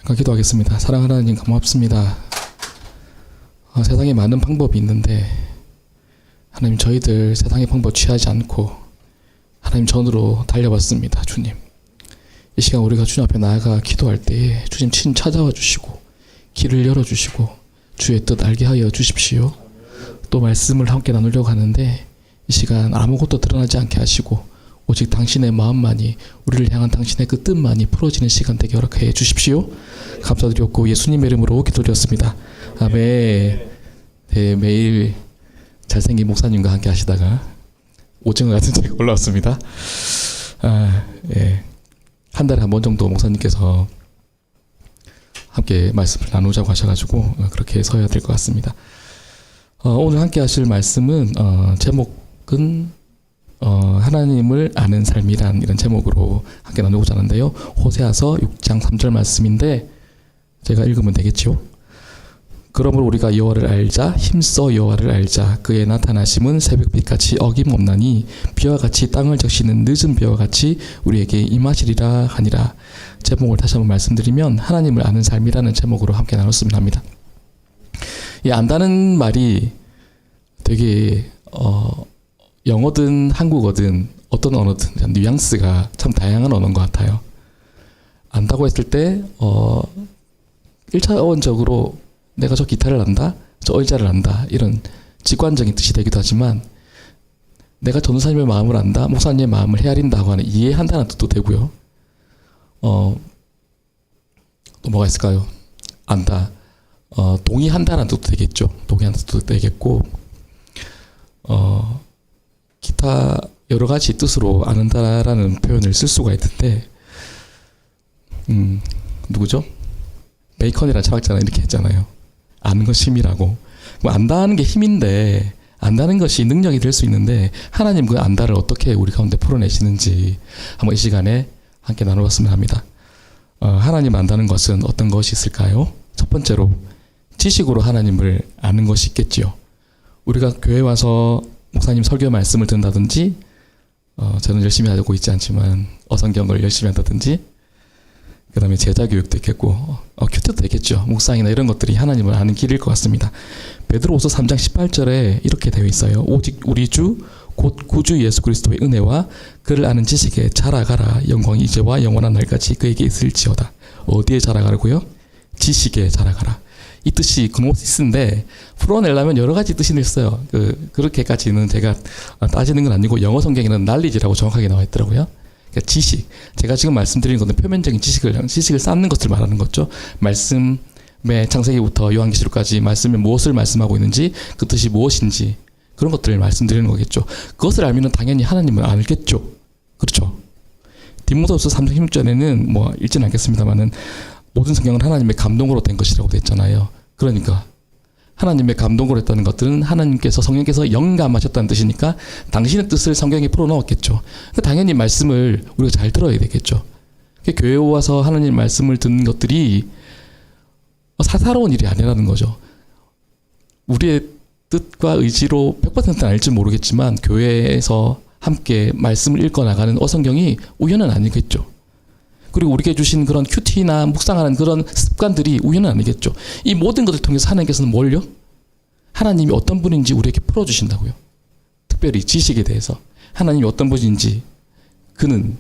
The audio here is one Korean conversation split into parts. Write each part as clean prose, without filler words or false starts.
잠깐 기도하겠습니다. 사랑하는 하나님 고맙습니다. 세상에 많은 방법이 있는데 하나님 저희들 세상의 방법 취하지 않고 하나님 전으로 달려왔습니다. 주님, 이 시간 우리가 주님 앞에 나아가 기도할 때에 주님 친 찾아와 주시고 길을 열어주시고 주의 뜻 알게 하여 주십시오. 또 말씀을 함께 나누려고 하는데 이 시간 아무것도 드러나지 않게 하시고 오직 당신의 마음만이, 우리를 향한 당신의 그 뜻만이 풀어지는 시간 되게 허락해 주십시오. 감사드렸고 예수님의 이름으로 기도드렸습니다. 아멘. 네, 매일 잘생긴 목사님과 함께 하시다가 오징어 같은 제가 올라왔습니다. 한 달에 한 번 정도 목사님께서 함께 말씀을 나누자고 하셔가지고 그렇게 서야 될 것 같습니다. 오늘 함께 하실 말씀은 제목은 하나님을 아는 삶이란 이런 제목으로 함께 나누고자 하는데요. 호세아서 6장 3절 말씀인데 제가 읽으면 되겠지요. 그러므로 우리가 여호와를 알자, 힘써 여호와를 알자. 그의 나타나심은 새벽빛같이 어김없나니 비와 같이 땅을 적시는 늦은 비와 같이 우리에게 임하시리라 하니라. 제목을 다시 한번 말씀드리면 하나님을 아는 삶이라는 제목으로 함께 나눴으면 합니다. 이 안다는 말이 되게 영어든 한국어든 어떤 언어든 뉘앙스가 참 다양한 언어인 것 같아요. 안다고 했을 때 1차원적으로 내가 저 기타를 안다, 저 의자를 안다, 이런 직관적인 뜻이 되기도 하지만 내가 전도사님의 마음을 안다, 목사님의 마음을 헤아린다고 하는 이해한다는 뜻도 되고요. 또 뭐가 있을까요? 안다, 동의한다는 뜻도 되겠죠. 동의하는 뜻도 되겠고 기타 여러 가지 뜻으로 아는다라는 표현을 쓸 수가 있는데 누구죠? 베이컨이라는 철학자는 이렇게 했잖아요. 아는 것이 힘이라고. 뭐 안다는 게 힘인데, 안다는 것이 능력이 될 수 있는데 하나님 그 안다를 어떻게 우리 가운데 풀어내시는지 한번 이 시간에 함께 나눠봤으면 합니다. 하나님 안다는 것은 어떤 것이 있을까요? 첫 번째로 지식으로 하나님을 아는 것이 있겠지요. 우리가 교회 와서 목사님 설교 말씀을 듣는다든지 저는 열심히 하고 있지 않지만 어성경을 열심히 한다든지 그 다음에 제자교육도 있겠고 큐트도 되겠죠. 묵상이나 이런 것들이 하나님을 아는 길일 것 같습니다. 베드로후서 3장 18절에 이렇게 되어 있어요. 오직 우리 주 곧 구주 예수 그리스도의 은혜와 그를 아는 지식에 자라가라. 영광이 이제와 영원한 날까지 그에게 있을지어다. 어디에 자라가라고요? 지식에 자라가라. 이 뜻이 그노시스인데 풀어내려면 여러 가지 뜻이 있어요. 그렇게까지는 제가 따지는 건 아니고 영어 성경에는 knowledge라고 정확하게 나와 있더라고요. 그러니까 지식. 제가 지금 말씀드리는 것은 표면적인 지식을 쌓는 것을 말하는 거죠. 말씀의 창세기부터 요한계시록까지 말씀에 무엇을 말씀하고 있는지, 그 뜻이 무엇인지 그런 것들을 말씀드리는 거겠죠. 그것을 알면 당연히 하나님을 알겠죠. 그렇죠. 디모데후서 3장 16절에는 뭐 읽지는 않겠습니다만은 모든 성경은 하나님의 감동으로 된 것이라고 됐잖아요. 그러니까 하나님의 감동으로 했다는 것들은 하나님께서 성령께서 영감하셨다는 뜻이니까 당신의 뜻을 성경에 풀어넣었겠죠. 당연히 말씀을 우리가 잘 들어야 되겠죠. 교회에 와서 하나님 말씀을 듣는 것들이 사사로운 일이 아니라는 거죠. 우리의 뜻과 의지로 100%는 알지 모르겠지만 교회에서 함께 말씀을 읽어 나가는 어성경이 우연은 아니겠죠. 그리고 우리에게 주신 그런 큐티나 묵상하는 그런 습관들이 우연은 아니겠죠. 이 모든 것을 통해서 하나님께서는 뭘요? 하나님이 어떤 분인지 우리에게 풀어주신다고요. 특별히 지식에 대해서 하나님이 어떤 분인지 그는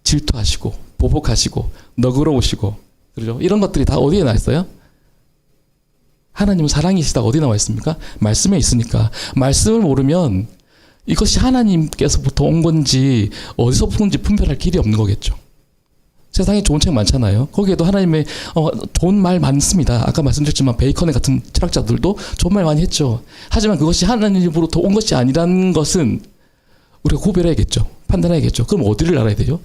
질투하시고 보복하시고 너그러우시고 그러죠. 이런 것들이 다 어디에 나와 있어요? 하나님은 사랑이시다가 어디 나와 있습니까? 말씀에 있으니까. 말씀을 모르면 이것이 하나님께서부터 온 건지 어디서 푸는지 분별할 길이 없는 거겠죠. 세상에 좋은 책 많잖아요. 거기에도 하나님의 좋은 말 많습니다. 아까 말씀드렸지만 베이컨의 같은 철학자들도 좋은 말 많이 했죠. 하지만 그것이 하나님으로부터 온 것이 아니라는 것은 우리가 구별해야겠죠. 판단해야겠죠. 그럼 어디를 알아야 돼요?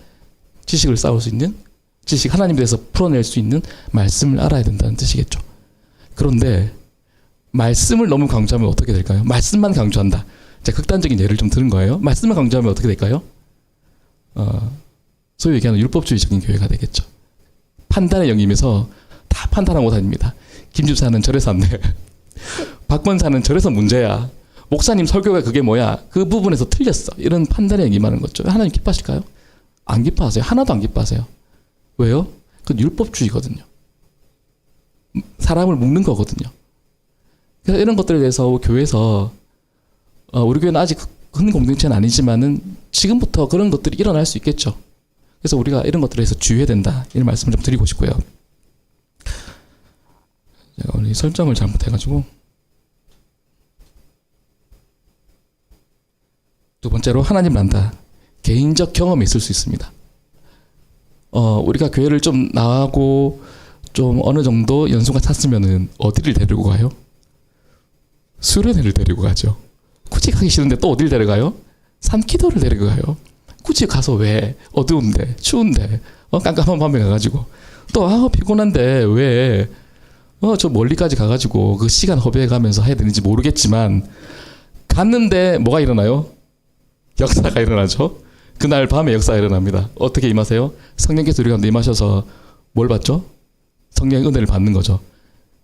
지식을 쌓을 수 있는, 지식, 하나님에 대해서 풀어낼 수 있는 말씀을 알아야 된다는 뜻이겠죠. 그런데 말씀을 너무 강조하면 어떻게 될까요? 말씀만 강조한다. 제가 극단적인 예를 좀 드는 거예요. 말씀만 강조하면 어떻게 될까요? 소위 얘기하는 율법주의적인 교회가 되겠죠. 판단의 영임에서 다 판단하고 다닙니다. 김 집사는 저래서 안 돼. 박 권사는 저래서 문제야. 목사님 설교가 그게 뭐야. 그 부분에서 틀렸어. 이런 판단의 영임하는 거죠. 하나님 기뻐하실까요? 안 기뻐하세요. 하나도 안 기뻐하세요. 왜요? 그건 율법주의거든요. 사람을 묶는 거거든요. 그래서 이런 것들에 대해서 교회에서 우리 교회는 아직 큰 공동체는 아니지만은 지금부터 그런 것들이 일어날 수 있겠죠. 그래서 우리가 이런 것들에 대해서 주의해야 된다. 이런 말씀을 좀 드리고 싶고요. 제가 우리 설정을 잘못해가지고 두 번째로 하나님을 안다. 개인적 경험이 있을 수 있습니다. 우리가 교회를 좀 나가고 좀 어느 정도 연수가 찼으면은 어디를 데리고 가요? 수련회를 데리고 가죠. 굳이 가기 싫은데 또 어디를 데려가요? 산기도를 데리고 가요. 굳이 가서 왜? 어두운데, 추운데, 깜깜한 밤에 가가지고 또 피곤한데 왜? 저 멀리까지 가가지고 그 시간 허비해가면서 해야 되는지 모르겠지만 갔는데 뭐가 일어나요? 역사가 일어나죠. 그날 밤에 역사가 일어납니다. 어떻게 임하세요? 성령께서 우리 가운데 임하셔서 뭘 받죠? 성령의 은혜를 받는 거죠.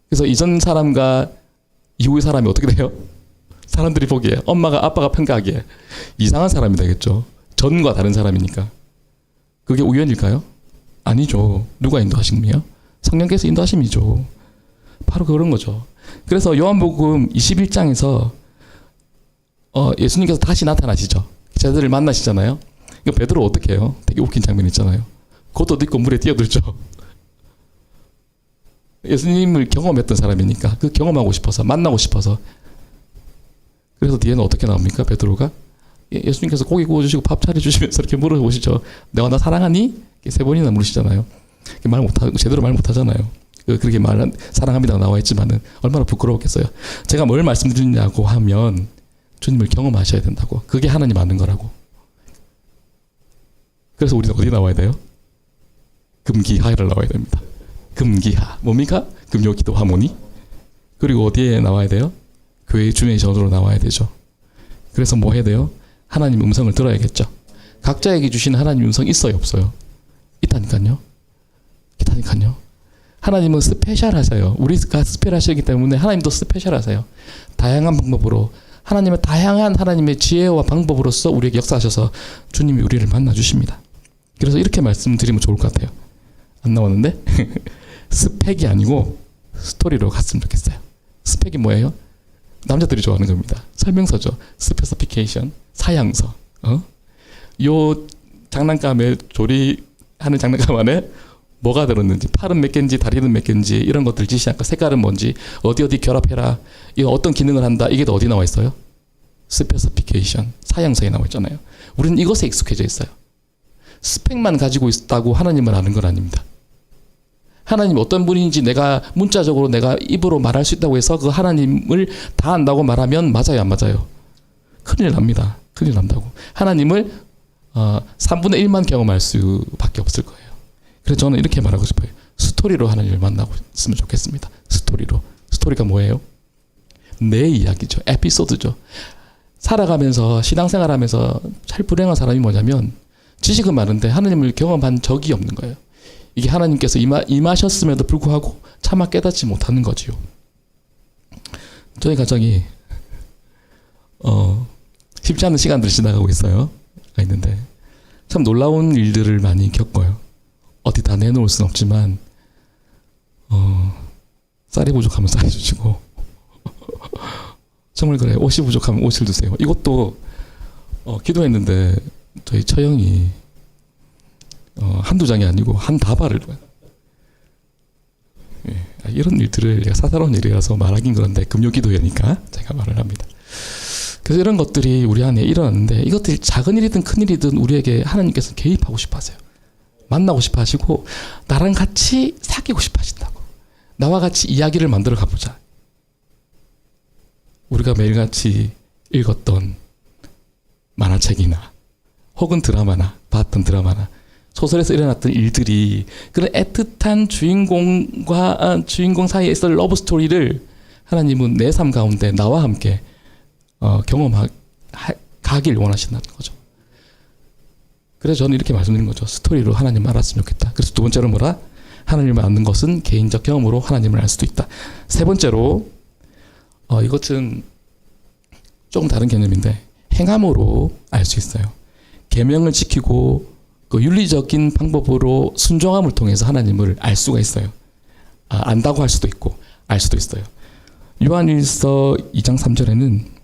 그래서 이전 사람과 이후의 사람이 어떻게 돼요? 사람들이 보기에 엄마가 아빠가 평가하기에 이상한 사람이 되겠죠. 전과 다른 사람이니까. 그게 우연일까요? 아니죠. 누가 인도하신 분이요? 성령께서 인도하심이죠. 바로 그런 거죠. 그래서 요한복음 21장에서 예수님께서 다시 나타나시죠. 제자들을 만나시잖아요. 베드로 어떻게 해요? 되게 웃긴 장면 있잖아요. 겉옷 입고 물에 뛰어들죠. 예수님을 경험했던 사람이니까 그 경험하고 싶어서 만나고 싶어서. 그래서 뒤에는 어떻게 나옵니까? 베드로가 예수님께서 고기 구워주시고 밥 차려주시면서 이렇게 물어보시죠. 내가 나 사랑하니? 세 번이나 물으시잖아요. 말 못하고 제대로 말 못하잖아요. 그렇게 사랑합니다 나와 있지만은 얼마나 부끄러웠겠어요. 제가 뭘 말씀드리냐고 하면 주님을 경험하셔야 된다고. 그게 하나님 아는 거라고. 그래서 우리는 어디 나와야 돼요? 금기하를 나와야 됩니다. 금기하. 뭡니까? 금요기도 하모니. 그리고 어디에 나와야 돼요? 교회의 주님의 전으로 나와야 되죠. 그래서 뭐 해야 돼요? 하나님 음성을 들어야겠죠. 각자에게 주신 하나님 음성 있어요? 없어요? 있다니까요. 있다니까요. 하나님은 스페셜하세요. 우리가 스페셜하시기 때문에 하나님도 스페셜하세요. 다양한 방법으로 하나님의 다양한 하나님의 지혜와 방법으로서 우리에게 역사하셔서 주님이 우리를 만나주십니다. 그래서 이렇게 말씀드리면 좋을 것 같아요. 안 나오는데? 스펙이 아니고 스토리로 갔으면 좋겠어요. 스펙이 뭐예요? 남자들이 좋아하는 겁니다. 설명서죠. 스페시피케이션, 사양서. 요 장난감에 조리하는 장난감 안에 뭐가 들었는지, 팔은 몇 개인지, 다리는 몇 개인지 이런 것들 지시하니까 색깔은 뭔지, 어디 결합해라. 이거 어떤 기능을 한다. 이게 어디 나와 있어요? 스페시피케이션, 사양서에 나와 있잖아요. 우리는 이것에 익숙해져 있어요. 스펙만 가지고 있다고 하나님을 아는 건 아닙니다. 하나님 어떤 분인지 내가 문자적으로 내가 입으로 말할 수 있다고 해서 그 하나님을 다 안다고 말하면 맞아요, 안 맞아요? 큰일 납니다. 큰일 난다고. 하나님을 3분의 1만 경험할 수밖에 없을 거예요. 그래서 저는 이렇게 말하고 싶어요. 스토리로 하나님을 만나고 있으면 좋겠습니다. 스토리로. 스토리가 뭐예요? 내 이야기죠. 에피소드죠. 살아가면서 신앙생활하면서 제일 불행한 사람이 뭐냐면 지식은 많은데 하나님을 경험한 적이 없는 거예요. 이게 하나님께서 임하셨음에도 불구하고 차마 깨닫지 못하는 거지요. 저희 가정이 쉽지 않은 시간들을 지나가고 있어요. 있는데 참 놀라운 일들을 많이 겪어요. 어디 다 내놓을 수는 없지만 쌀이 부족하면 쌀 주시고 정말 그래요. 옷이 부족하면 옷을 주세요. 이것도 기도했는데 저희 처형이 한두 장이 아니고 한 다발을 줘요. 예, 이런 일들을 제가 사사로운 일이라서 말하긴 그런데 금요기도회니까 제가 말을 합니다. 그래서 이런 것들이 우리 안에 일어났는데 이것들이 작은 일이든 큰 일이든 우리에게 하나님께서 개입하고 싶어 하세요. 만나고 싶어 하시고 나랑 같이 사귀고 싶어 하신다고. 나와 같이 이야기를 만들어 가보자. 우리가 매일같이 읽었던 만화책이나 혹은 드라마나 봤던 드라마나 소설에서 일어났던 일들이 그런 애틋한 주인공과 주인공 사이에 있을 러브 스토리를 하나님은 내 삶 가운데 나와 함께 경험하길 원하신다는 거죠. 그래서 저는 이렇게 말씀드린 거죠. 스토리로 하나님을 알았으면 좋겠다. 그래서 두 번째로 뭐라? 하나님을 아는 것은 개인적 경험으로 하나님을 알 수도 있다. 세 번째로 이것은 조금 다른 개념인데 행함으로 알 수 있어요. 계명을 지키고 그 윤리적인 방법으로 순종함을 통해서 하나님을 알 수가 있어요. 안다고 할 수도 있고 알 수도 있어요. 요한일서 2장 3절에는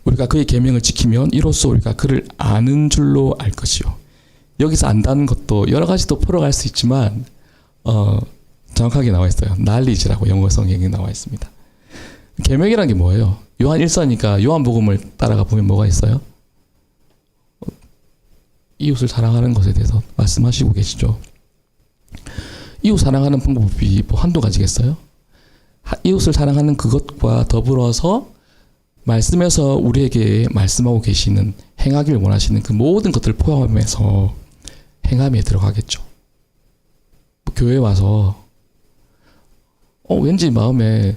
우리가 그의 계명을 지키면 이로써 우리가 그를 아는 줄로 알 것이요. 여기서 안다는 것도 여러 가지도 풀어갈 수 있지만 정확하게 나와 있어요. knowledge라고 영어 성경에 나와 있습니다. 계명이란 게 뭐예요? 요한 1서니까 요한복음을 따라가 보면 뭐가 있어요? 이웃을 사랑하는 것에 대해서 말씀하시고 계시죠. 이웃 사랑하는 방법이 뭐 한두 가지겠어요? 이웃을 사랑하는 그것과 더불어서 말씀에서 우리에게 말씀하고 계시는 행하기를 원하시는 그 모든 것들을 포함해서 행함에 들어가겠죠. 교회 와서 왠지 마음에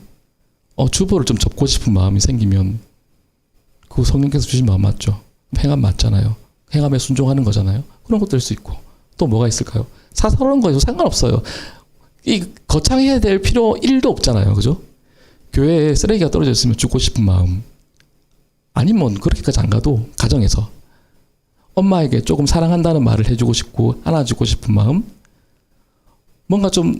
주보를 좀 접고 싶은 마음이 생기면 그 성령께서 주신 마음 맞죠? 행함 맞잖아요. 행함에 순종하는 거잖아요. 그런 것도 될 수 있고 또 뭐가 있을까요? 사사로운 거에서 상관없어요. 이 거창해야 될 필요 1도 없잖아요. 그죠? 교회에 쓰레기가 떨어져 있으면 죽고 싶은 마음, 아니면 그렇게까지 안 가도 가정에서 엄마에게 조금 사랑한다는 말을 해주고 싶고 안아주고 싶은 마음, 뭔가 좀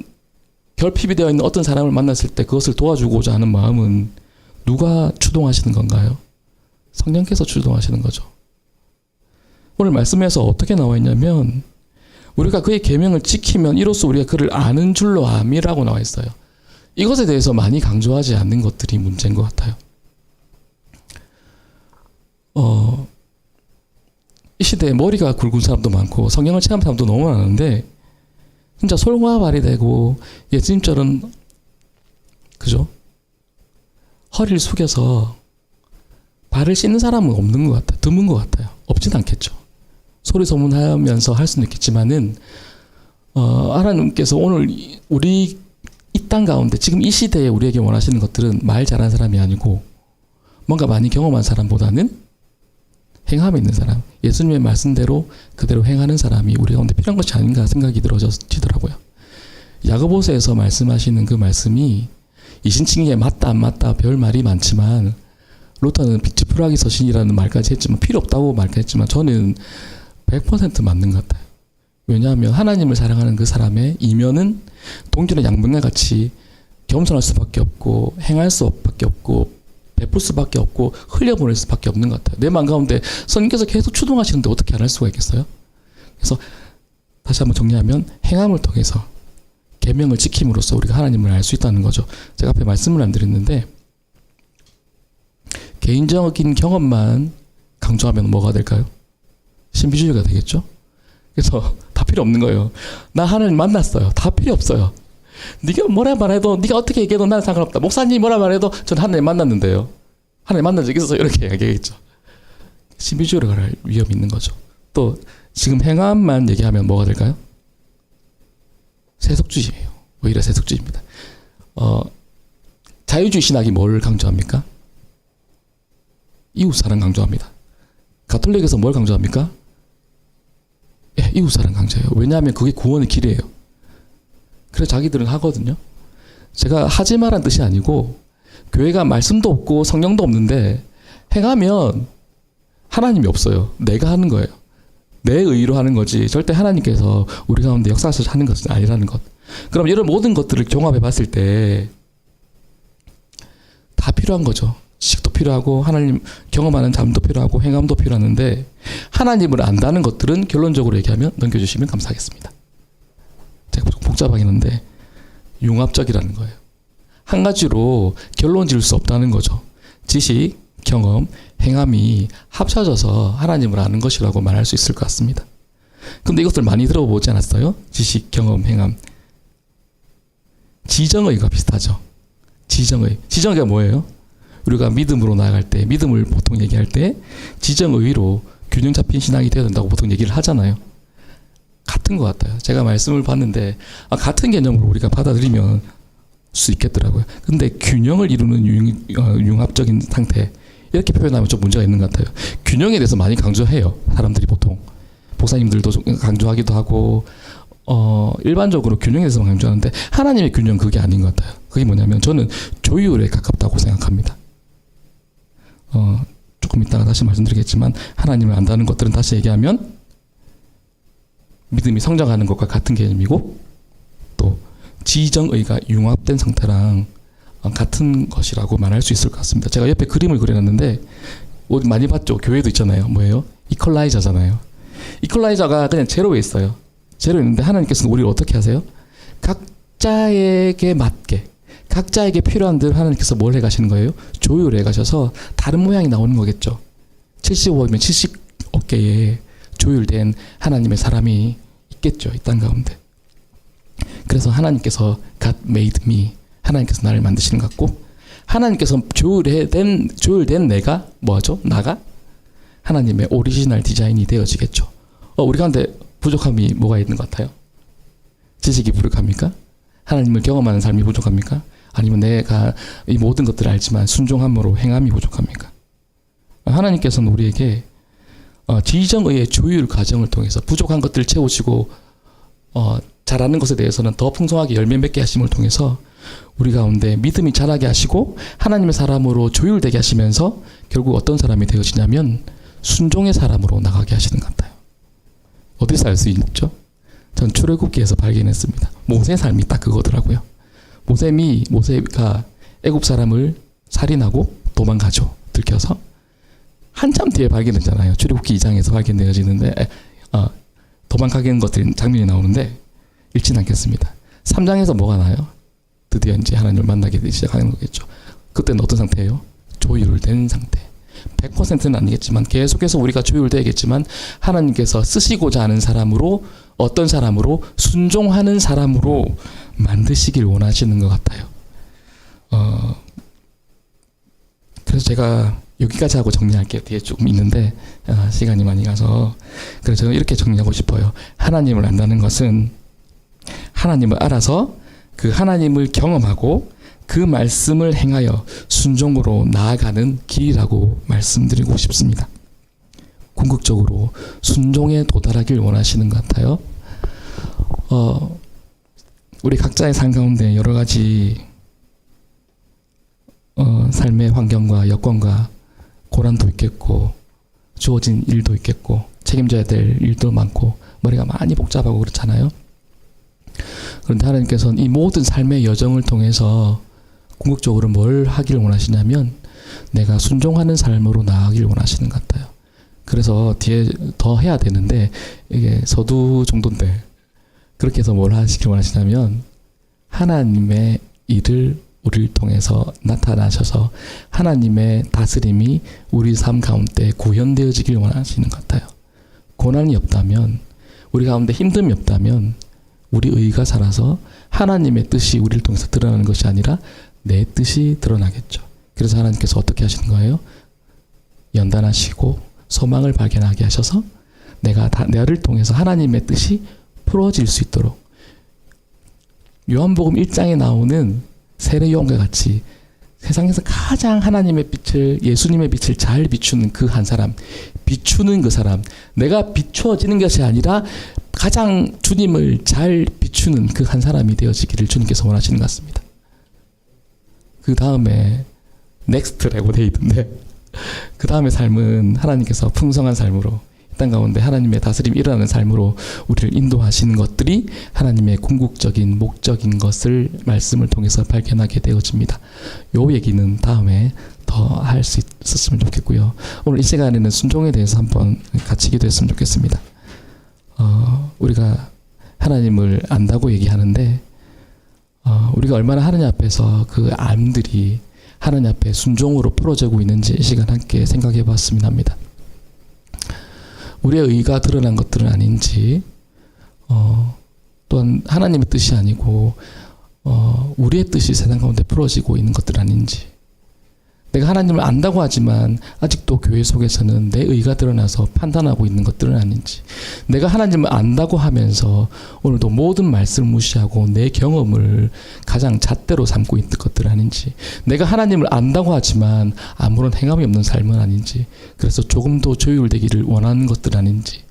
결핍이 되어 있는 어떤 사람을 만났을 때 그것을 도와주고자 하는 마음은 누가 주동하시는 건가요? 성령께서 주동하시는 거죠. 오늘 말씀에서 어떻게 나와 있냐면 우리가 그의 계명을 지키면 이로써 우리가 그를 아는 줄로 암이라고 나와 있어요. 이것에 대해서 많이 강조하지 않는 것들이 문제인 것 같아요. 이 시대에 머리가 굵은 사람도 많고 성경을 체험한 사람도 너무 많은데 진짜 솔과 발이 되고 예수님처럼 그죠? 허리를 숙여서 발을 씻는 사람은 없는 것 같아요. 드문 것 같아요. 없진 않겠죠. 소리 소문하면서 할 수는 있겠지만은 하나님께서 오늘 우리 이 땅 가운데 지금 이 시대에 우리에게 원하시는 것들은 말 잘하는 사람이 아니고 뭔가 많이 경험한 사람보다는 행함에 있는 사람, 예수님의 말씀대로 그대로 행하는 사람이 우리 가운데 필요한 것이 아닌가 생각이 들어지더라고요. 야고보서에서 말씀하시는 그 말씀이 이신칭의에 맞다 안 맞다 별 말이 많지만 루터는 지푸라기 서신이라는 말까지 했지만 필요 없다고 말까지 했지만 저는 100% 맞는 것 같아요. 왜냐하면 하나님을 사랑하는 그 사람의 이면은 동전의 양면과 같이 겸손할 수밖에 없고 행할 수밖에 없고 베풀 수밖에 없고 흘려보낼 수밖에 없는 것 같아요. 내 마음 가운데 성령께서 계속 추동하시는데 어떻게 안 할 수가 있겠어요? 그래서 다시 한번 정리하면 행함을 통해서 계명을 지킴으로써 우리가 하나님을 알 수 있다는 거죠. 제가 앞에 말씀을 안 드렸는데 개인적인 경험만 강조하면 뭐가 될까요? 신비주의가 되겠죠? 그래서 다 필요 없는 거예요. 나 하나님 만났어요. 다 필요 없어요. 네가 뭐라 말해도 네가 어떻게 얘기해도 나는 상관없다. 목사님이 뭐라 말해도 저는 하나님 만났는데요. 하나님 만난 적 있어서 이렇게 얘기하겠죠. 신비주의로 갈 위험이 있는 거죠. 또 지금 행함만 얘기하면 뭐가 될까요? 세속주의예요. 오히려 세속주의입니다. 자유주의 신학이 뭘 강조합니까? 이웃사랑 강조합니다. 가톨릭에서 뭘 강조합니까? 예, 이웃사랑 강조해요. 왜냐하면 그게 구원의 길이에요. 그래서 자기들은 하거든요. 제가 하지 말란 뜻이 아니고 교회가 말씀도 없고 성령도 없는데 행하면 하나님이 없어요. 내가 하는 거예요. 내 의로 하는 거지 절대 하나님께서 우리 가운데 역사하셔서 하는 것은 아니라는 것. 그럼 이런 모든 것들을 종합해 봤을 때 다 필요한 거죠. 지식도 필요하고 하나님 경험하는 삶도 필요하고 행함도 필요하는데 하나님을 안다는 것들은 결론적으로 얘기하면 넘겨주시면 감사하겠습니다. 제가 복잡하긴 한데 융합적이라는 거예요. 한 가지로 결론 지을 수 없다는 거죠. 지식, 경험, 행함이 합쳐져서 하나님을 아는 것이라고 말할 수 있을 것 같습니다. 근데 이것들 많이 들어보지 않았어요? 지식, 경험, 행함. 지정의가 비슷하죠. 지정의가 뭐예요? 우리가 믿음으로 나아갈 때, 믿음을 보통 얘기할 때 지정의로 균형 잡힌 신앙이 되어야 된다고 보통 얘기를 하잖아요. 같은 것 같아요. 제가 말씀을 봤는데 같은 개념으로 우리가 받아들이면 수 있겠더라고요. 근데 균형을 이루는 융합적인 상태 이렇게 표현하면 좀 문제가 있는 것 같아요. 균형에 대해서 많이 강조해요. 사람들이 보통. 목사님들도 강조하기도 하고 일반적으로 균형에 대해서 강조하는데 하나님의 균형 그게 아닌 것 같아요. 그게 뭐냐면 저는 조율에 가깝다고 생각합니다. 조금 이따가 다시 말씀드리겠지만 하나님을 안다는 것들은 다시 얘기하면 믿음이 성장하는 것과 같은 개념이고 또 지정의가 융합된 상태랑 같은 것이라고 말할 수 있을 것 같습니다. 제가 옆에 그림을 그려놨는데 많이 봤죠? 교회도 있잖아요. 뭐예요? 이퀄라이저잖아요. 이퀄라이저가 그냥 제로에 있어요. 제로에 있는데 하나님께서는 우리를 어떻게 하세요? 각자에게 맞게, 각자에게 필요한 대로 하나님께서 뭘 해가시는 거예요? 조율해 가셔서 다른 모양이 나오는 거겠죠. 75억이면 70억개의 조율된 하나님의 사람이 있겠죠. 이 땅 가운데. 그래서 하나님께서 God made me, 하나님께서 나를 만드시는 것 같고, 하나님께서 조율된 내가 뭐죠? 나가 하나님의 오리지널 디자인이 되어지겠죠. 우리 가운데 부족함이 뭐가 있는 것 같아요? 지식이 부족합니까? 하나님을 경험하는 삶이 부족합니까? 아니면 내가 이 모든 것들을 알지만 순종함으로 행함이 부족합니까? 하나님께서는 우리에게 지정의의 조율 과정을 통해서 부족한 것들을 채우시고 잘하는 것에 대해서는 더 풍성하게 열매 맺게 하심을 통해서 우리 가운데 믿음이 자라게 하시고 하나님의 사람으로 조율되게 하시면서 결국 어떤 사람이 되어지냐면 순종의 사람으로 나가게 하시는 것 같아요. 어디서 알 수 있죠? 전 출애굽기에서 발견했습니다. 모세의 삶이 딱 그거더라고요. 모세가 애굽 사람을 살인하고 도망가죠. 들켜서. 한참 뒤에 발견했잖아요. 출애굽기 2장에서 발견되어지는데 도망가는 것들 장면이 나오는데 읽지는 않겠습니다. 3장에서 뭐가 나요? 드디어 이제 하나님을 만나게 시작하는 거겠죠. 그때는 어떤 상태예요? 조율된 상태. 100%는 아니겠지만 계속해서 우리가 조율되겠지만 하나님께서 쓰시고자 하는 사람으로, 어떤 사람으로? 순종하는 사람으로 만드시길 원하시는 것 같아요. 그래서 제가 여기까지 하고 정리할게요. 뒤에 조금 있는데 시간이 많이 가서. 그래서 저는 이렇게 정리하고 싶어요. 하나님을 안다는 것은 하나님을 알아서 그 하나님을 경험하고 그 말씀을 행하여 순종으로 나아가는 길이라고 말씀드리고 싶습니다. 궁극적으로 순종에 도달하길 원하시는 것 같아요. 우리 각자의 삶 가운데 여러 가지 삶의 환경과 여건과 고난도 있겠고 주어진 일도 있겠고 책임져야 될 일도 많고 머리가 많이 복잡하고 그렇잖아요. 그런데 하나님께서는 이 모든 삶의 여정을 통해서 궁극적으로 뭘 하기를 원하시냐면 내가 순종하는 삶으로 나아가길 원하시는 것 같아요. 그래서 뒤에 더 해야 되는데 이게 서두 정도인데 그렇게 해서 뭘 하시길 원하시냐면 하나님의 일을 우리를 통해서 나타나셔서 하나님의 다스림이 우리 삶 가운데 구현되어지길 원하시는 것 같아요. 고난이 없다면, 우리 가운데 힘듦이 없다면 우리 의가 살아서 하나님의 뜻이 우리를 통해서 드러나는 것이 아니라 내 뜻이 드러나겠죠. 그래서 하나님께서 어떻게 하시는 거예요? 연단하시고 소망을 발견하게 하셔서 나를 통해서 하나님의 뜻이 풀어질 수 있도록, 요한복음 1장에 나오는 세례 요한과 같이 세상에서 가장 하나님의 빛을, 예수님의 빛을 잘 비추는 그 한 사람, 비추는 그 사람, 내가 비추어지는 것이 아니라 가장 주님을 잘 비추는 그 한 사람이 되어지기를 주님께서 원하시는 것 같습니다. 그 다음에 넥스트라고 되어 있던데 그 다음의 삶은 하나님께서 풍성한 삶으로 이 땅 가운데 하나님의 다스림이 일어나는 삶으로 우리를 인도하시는 것들이 하나님의 궁극적인 목적인 것을 말씀을 통해서 발견하게 되어집니다. 요 얘기는 다음에 더 할 수 있었으면 좋겠고요. 오늘 이 시간에는 순종에 대해서 한번 같이 기도했으면 좋겠습니다. 우리가 하나님을 안다고 얘기하는데 우리가 얼마나 하나님 앞에서 그 암들이 하나님 앞에 순종으로 풀어지고 있는지 이 시간 함께 생각해 봤으면 합니다. 우리의 의가 드러난 것들은 아닌지, 또한 하나님의 뜻이 아니고 우리의 뜻이 세상 가운데 풀어지고 있는 것들은 아닌지, 내가 하나님을 안다고 하지만 아직도 교회 속에서는 내 의가 드러나서 판단하고 있는 것들은 아닌지, 내가 하나님을 안다고 하면서 오늘도 모든 말씀을 무시하고 내 경험을 가장 잣대로 삼고 있는 것들은 아닌지, 내가 하나님을 안다고 하지만 아무런 행함이 없는 삶은 아닌지, 그래서 조금도 조율되기를 원하는 것들은 아닌지,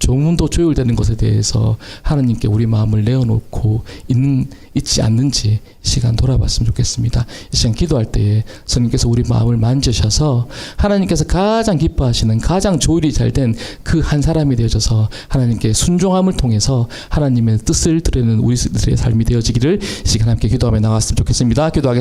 조문도 조율되는 것에 대해서 하나님께 우리 마음을 내어놓고 있지 않는지 시간 돌아봤으면 좋겠습니다. 이 시간 기도할 때에 성령께서 우리 마음을 만지셔서 하나님께서 가장 기뻐하시는 가장 조율이 잘 된 그 한 사람이 되어져서 하나님께 순종함을 통해서 하나님의 뜻을 드리는 우리들의 삶이 되어지기를 이 시간 함께 기도하며 나갔으면 좋겠습니다. 기도하겠습니다.